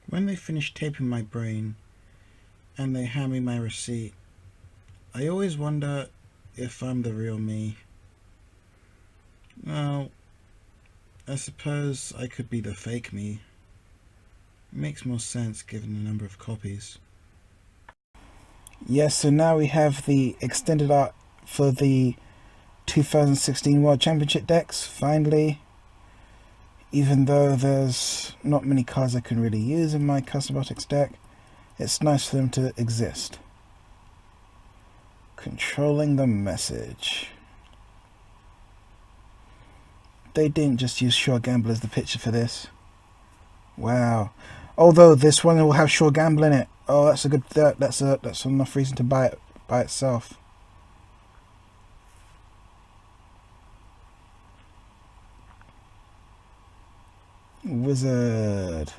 When they finish taping my brain and they hand me my receipt, I always wonder if I'm the real me. Well, I suppose I could be the fake me. It makes more sense given the number of copies. Yes, so now we have the extended art for the 2016 World Championship decks, finally. Even though there's not many cards I can really use in my custom robotics deck, it's nice for them to exist. Controlling the message. They didn't just use Sure Gamble as the picture for this. Wow. Although this one will have Sure Gamble in it. Oh, that's a good. That's enough reason to buy it by itself. Wizard.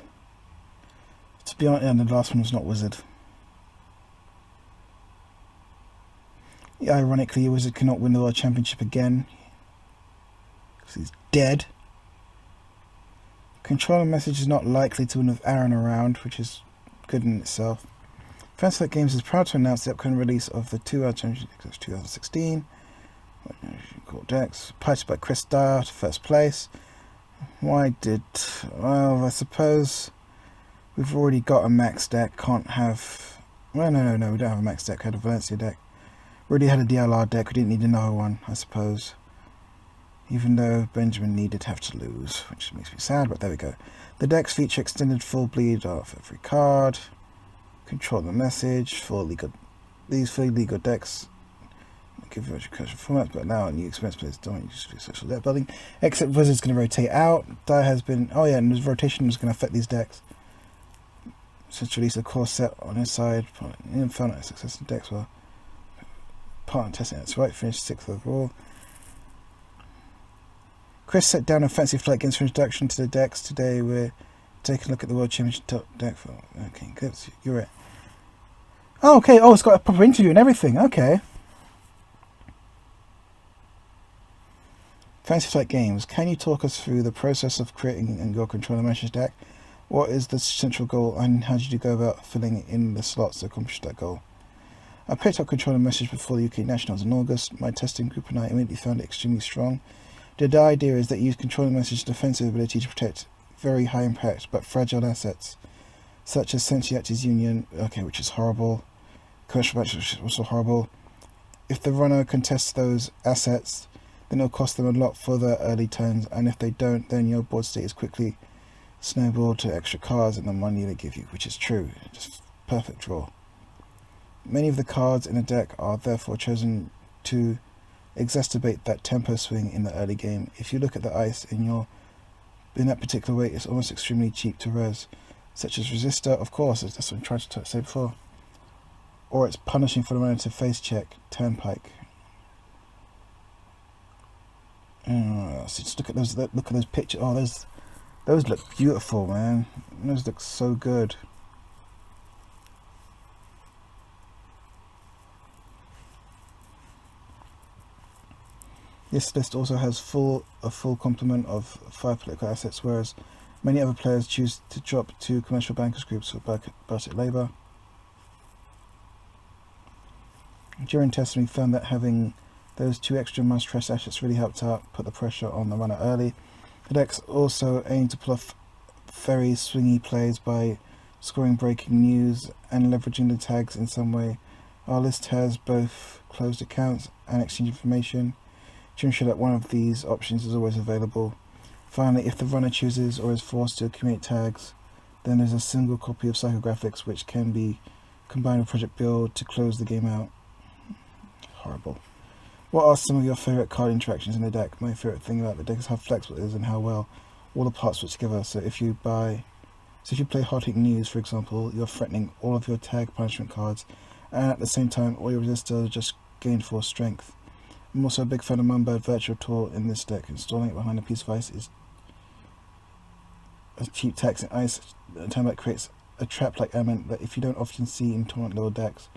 To be honest, the last one was not Wizard. Yeah, ironically, Wizard cannot win the World Championship again because he's dead. Controller message is not likely to win with Aaron around, which is good in itself. Fanciflight Games is proud to announce the upcoming release of the 2 World Championship 2016. Cool decks. Piloted by Chris Dyer to first place. Well, I suppose we've already got a max deck. Can't have. Well, no, we don't have a max deck. We had a Valencia deck. We already had a DLR deck. We didn't need another one, I suppose. Even though Benjamin needed to have to lose, which makes me sad, but there we go. The decks feature extended full bleed off every card. Control the message. These fully legal decks give you educational formats, but now new expense players don't use social deck building. Except Wizard's going to rotate out. Dyer has been. Oh yeah, and his rotation is going to affect these decks. Since release a core set on his side, Infinite success in decks were partner testing that's right, finished 6th overall. Chris set down a Fanciflight Games for introduction to the decks. Today we're taking a look at the World Championship top deck. Okay, good. You're right. Oh, okay. Oh, it's got a proper interview and everything. Okay. Fanciflight Games, can you talk us through the process of creating and your controller message deck? What is the central goal and how did you go about filling in the slots to accomplish that goal? I picked up controller message before the UK Nationals in August. My testing group and I immediately found it extremely strong. The idea is that you use controller message defensive ability to protect very high impact but fragile assets, such as Sentiatis Union, which is horrible. Commercial match, which is also horrible. If the runner contests those assets, then it'll cost them a lot for their early turns, and if they don't, then your board state is quickly snowballed to extra cards and the money they give you, which is true. Just perfect draw. Many of the cards in a deck are therefore chosen to exacerbate that tempo swing in the early game. If you look at the ice in that particular way, it's almost extremely cheap to res, such as Resistor, of course, that's what I tried to say before, or it's punishing for the runner to face check Turnpike. So just look at those pictures. Oh, those look beautiful, man. Those look so good. This list also has a full complement of 5 political assets, whereas many other players choose to drop 2 commercial bankers groups or budget labour. During testing, we found that having those 2 extra must-trust assets really helped out, put the pressure on the runner early. The decks also aim to pull off very swingy plays by scoring breaking news and leveraging the tags in some way. Our list has both closed accounts and exchange information to ensure that one of these options is always available. Finally, if the runner chooses or is forced to accumulate tags, then there's a single copy of Psychographics which can be combined with Project Build to close the game out. Horrible. What are some of your favourite card interactions in the deck? My favourite thing about the deck is how flexible it is and how well all the parts fit together. So if you play Hot News, for example, you're threatening all of your tag punishment cards, and at the same time all your resistors just gain 4 strength. I'm also a big fan of Mumbird Virtual Tour in this deck. Installing it behind a piece of ice is a cheap tax in ice. The time that creates a trap like element that if you don't often see in tournament level decks.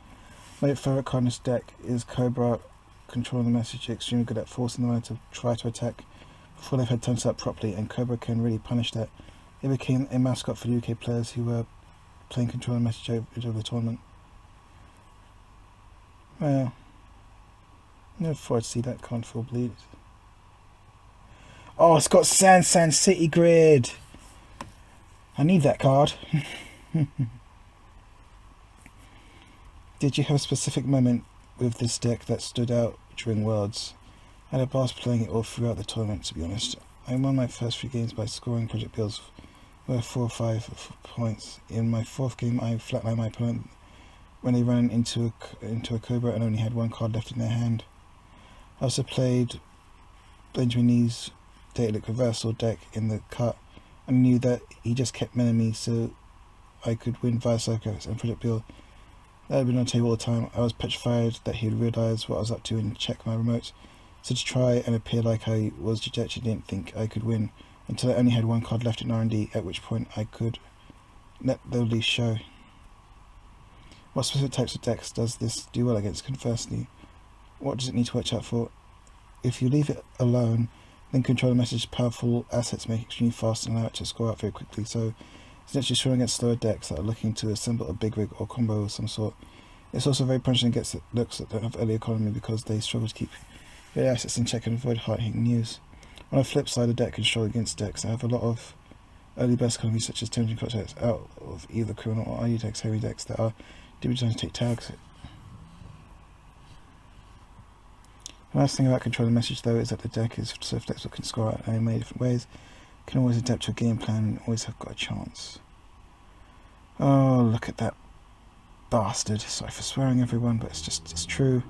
My favourite card in this deck is Cobra. Controlling the message, extremely good at forcing the runner to try to attack before they've had time to set up properly, and Cobra can really punish that. It became a mascot for the UK players who were playing controlling the message over the tournament. Well, never thought I'd see that card full bleed. Oh, it's got Sand City Grid! I need that card. Did you have a specific moment with this deck that stood out during Worlds? I had a blast playing it all throughout the tournament, to be honest. I won my first few games by scoring project builds worth 4 or 5 points. In my fourth game, I flatlined my opponent when they ran into a Cobra and only had one card left in their hand. I also played Benjamin Lee's Datalic Reversal deck in the cut and knew that he just kept mening me so I could win via Psychopaths and project build. That had been on the table all the time. I was petrified that he would realise what I was up to and check my remotes. So to try and appear like I was dejected, didn't think I could win until I only had one card left in R&D, at which point I could let the least show. What specific types of decks does this do well against? Conversely, what does it need to watch out for? If you leave it alone, then control the message powerful assets make it extremely fast and allow it to score out very quickly, so it's actually strong against slower decks that are looking to assemble a big rig or combo of some sort. It's also very punishing against looks that don't have early economy because they struggle to keep their assets in check and avoid hard-hitting news. On the flip side, a deck can struggle against decks that have a lot of early burst economies such as Tempting Contacts out of either criminal or ID decks, heavy decks that are designed to take tags. The last thing about controlling the message though is that the deck is so flexible, can score out in many different ways, can always adapt to a game plan and always have got a chance. Oh, look at that bastard. Sorry for swearing everyone, but it's true.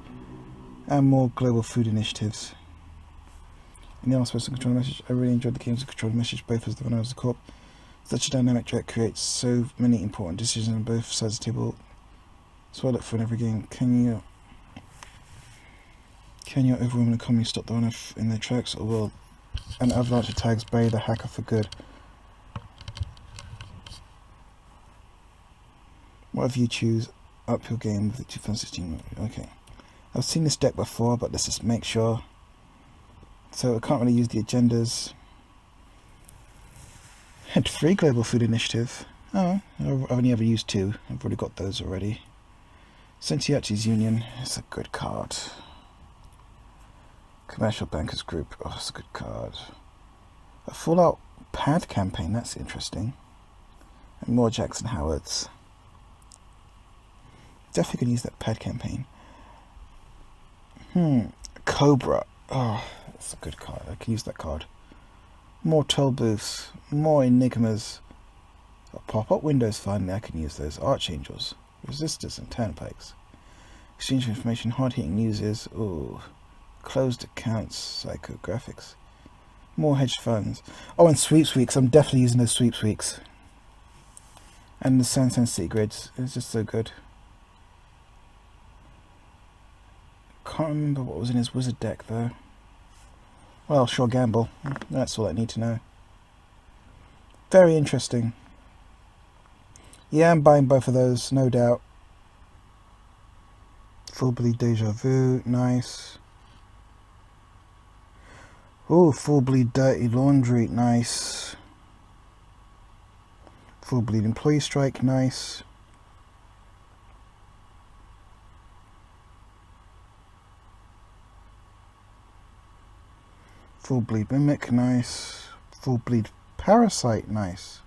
And more global food initiatives. In the last person control the message, I really enjoyed the games of control the message both as the runner and as a corp. Such a dynamic deck creates so many important decisions on both sides of the table. So I look for in every game. Can your overwhelming economy stop the runner in their tracks, or will an avalanche of tags bury the hacker for good? Whatever you choose, up your game with the 2016. Okay. I've seen this deck before, but let's just make sure. So I can't really use the agendas. Had 3 global food initiative. Oh, I've only ever used 2. I've already got those already. Sentiachi's Union is a good card. Commercial Bankers Group, oh, that's a good card. A Fallout Pad campaign, that's interesting. And more Jackson Howards. Definitely can use that pad campaign. Cobra. Oh, that's a good card. I can use that card. More toll booths. More enigmas. Pop-up windows, finally. I can use those. Archangels. Resistors and turnpikes. Exchange of information. Hard-hitting news is... Ooh. Closed accounts. Psychographics. More hedge funds. Oh, and sweeps weeks. I'm definitely using those sweeps weeks. And the Sand City grids. It's just so good. Can't remember what was in his wizard deck though. Well, sure, gamble. That's all I need to know. Very interesting. Yeah, I'm buying both of those, no doubt. Full bleed deja vu, nice. Ooh, full bleed dirty laundry, nice. Full bleed employee strike, nice. Full bleed mimic, nice. Full bleed parasite, nice.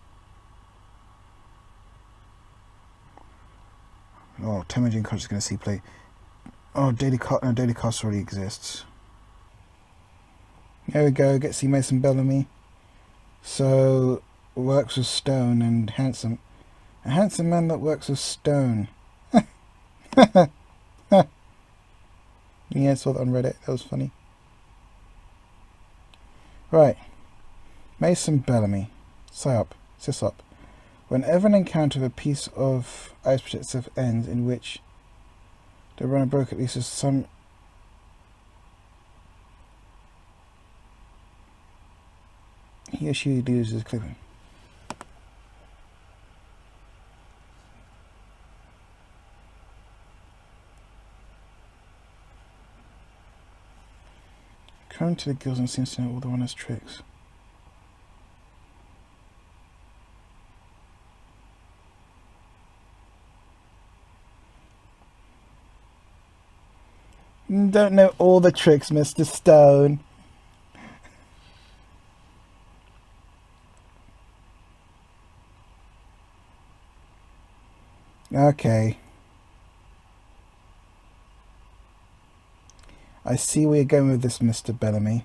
Oh, Temujin Coach is going to see play. Oh, Daily Cost already exists. There we go, get to see Mason Bellamy. So, works with stone and handsome. A handsome man that works with stone. Yeah, I saw that on Reddit, that was funny. Right. Mason Bellamy. Psyop. Sysop. Whenever an encounter with a piece of ice protective ends in which the runner broke at least some... He or she loses clipping. Come to the guilds and seems to know all the runners' tricks. Don't know all the tricks, Mr. Stone. Okay. I see where you're going with this, Mr. Bellamy.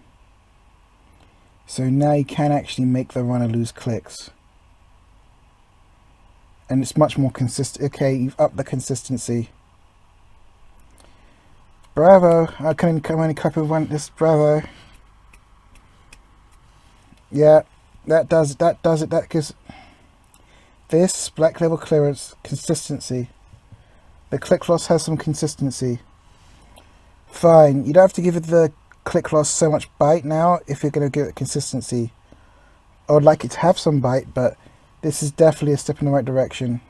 So now you can actually make the runner lose clicks. And it's much more consistent. Okay, you've upped the consistency. Bravo! I can only copy one. This bravo. Yeah, that does it. That gives this black level clearance consistency. The click loss has some consistency. Fine. You don't have to give it the click loss so much bite now if you're going to give it consistency. I would like it to have some bite, but this is definitely a step in the right direction.